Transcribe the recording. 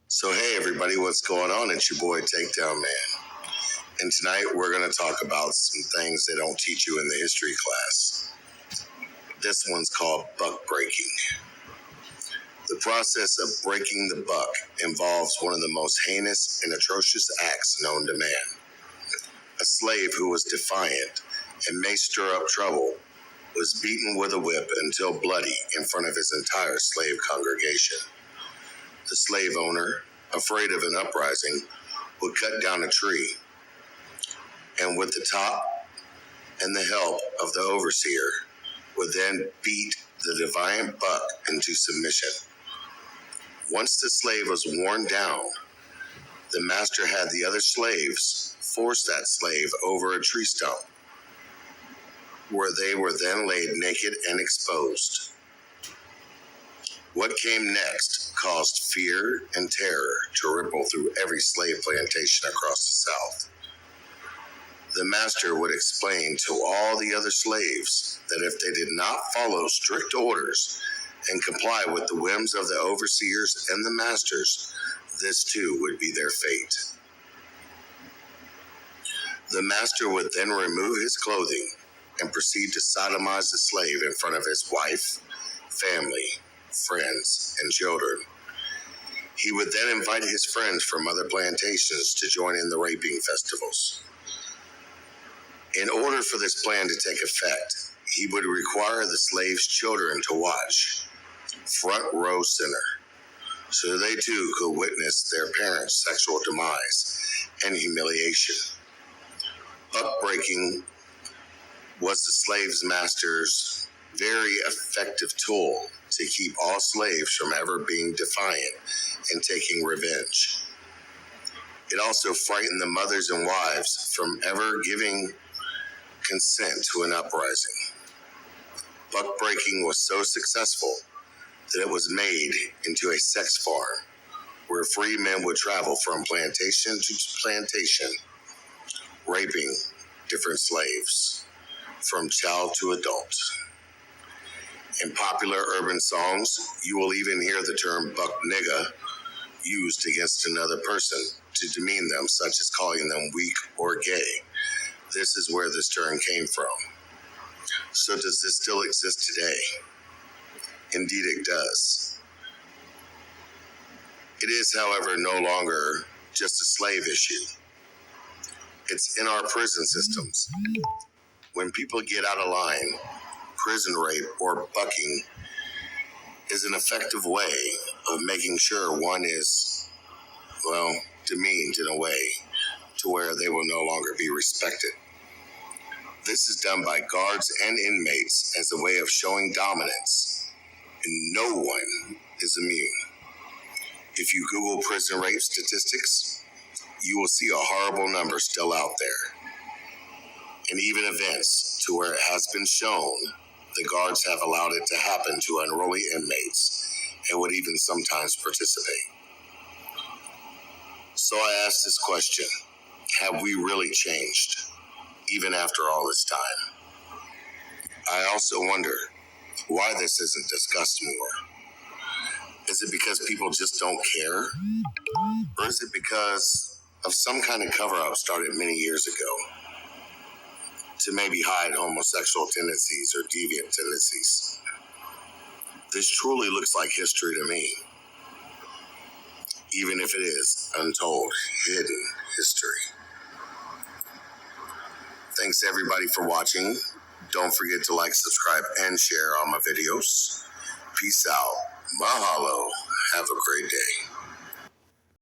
So hey everybody, what's going on? It's your boy Takedown Man. And tonight we're going to talk about some things they don't teach you in the history class. This one's called buck breaking. The process of breaking the buck involves one of the most heinous and atrocious acts known to man. A slave who was defiant and may stir up trouble was beaten with a whip until bloody in front of his entire slave congregation. The slave owner, afraid of an uprising, would cut down a tree, and with the top and the help of the overseer, would then beat the defiant buck into submission. Once the slave was worn down, the master had the other slaves force that slave over a tree stump, where they were then laid naked and exposed. What came next caused fear and terror to ripple through every slave plantation across the South. The master would explain to all the other slaves that if they did not follow strict orders and comply with the whims of the overseers and the masters, this too would be their fate. The master would then remove his clothing and proceed to sodomize the slave in front of his wife, family, friends, and children. He would then invite his friends from other plantations to join in the raping festivals. In order for this plan to take effect, he would require the slaves' children to watch, front row center, so they too could witness their parents' sexual demise and humiliation. Buck breaking was the slave's master's very effective tool to keep all slaves from ever being defiant and taking revenge. It also frightened the mothers and wives from ever giving consent to an uprising. Buck breaking was so successful that it was made into a sex farm where free men would travel from plantation to plantation, raping different slaves, from child to adult. In popular urban songs, you will even hear the term buck nigga used against another person to demean them, such as calling them weak or gay. This is where this term came from. So does this still exist today? Indeed it does. It is, however, no longer just a slave issue. It's in our prison systems. When people get out of line, prison rape or bucking is an effective way of making sure one is, demeaned in a way to where they will no longer be respected. This is done by guards and inmates as a way of showing dominance, and no one is immune. If you Google prison rape statistics, you will see a horrible number still out there. And even events to where it has been shown the guards have allowed it to happen to unruly inmates and would even sometimes participate. So I ask this question, have we really changed, even after all this time? I also wonder why this isn't discussed more. Is it because people just don't care? Or is it because of some kind of cover-up started many years ago to maybe hide homosexual tendencies or deviant tendencies? This truly looks like history to me, even if it is untold, hidden history. Thanks everybody for watching. Don't forget to like, subscribe, and share all my videos. Peace out. Mahalo. Have a great day.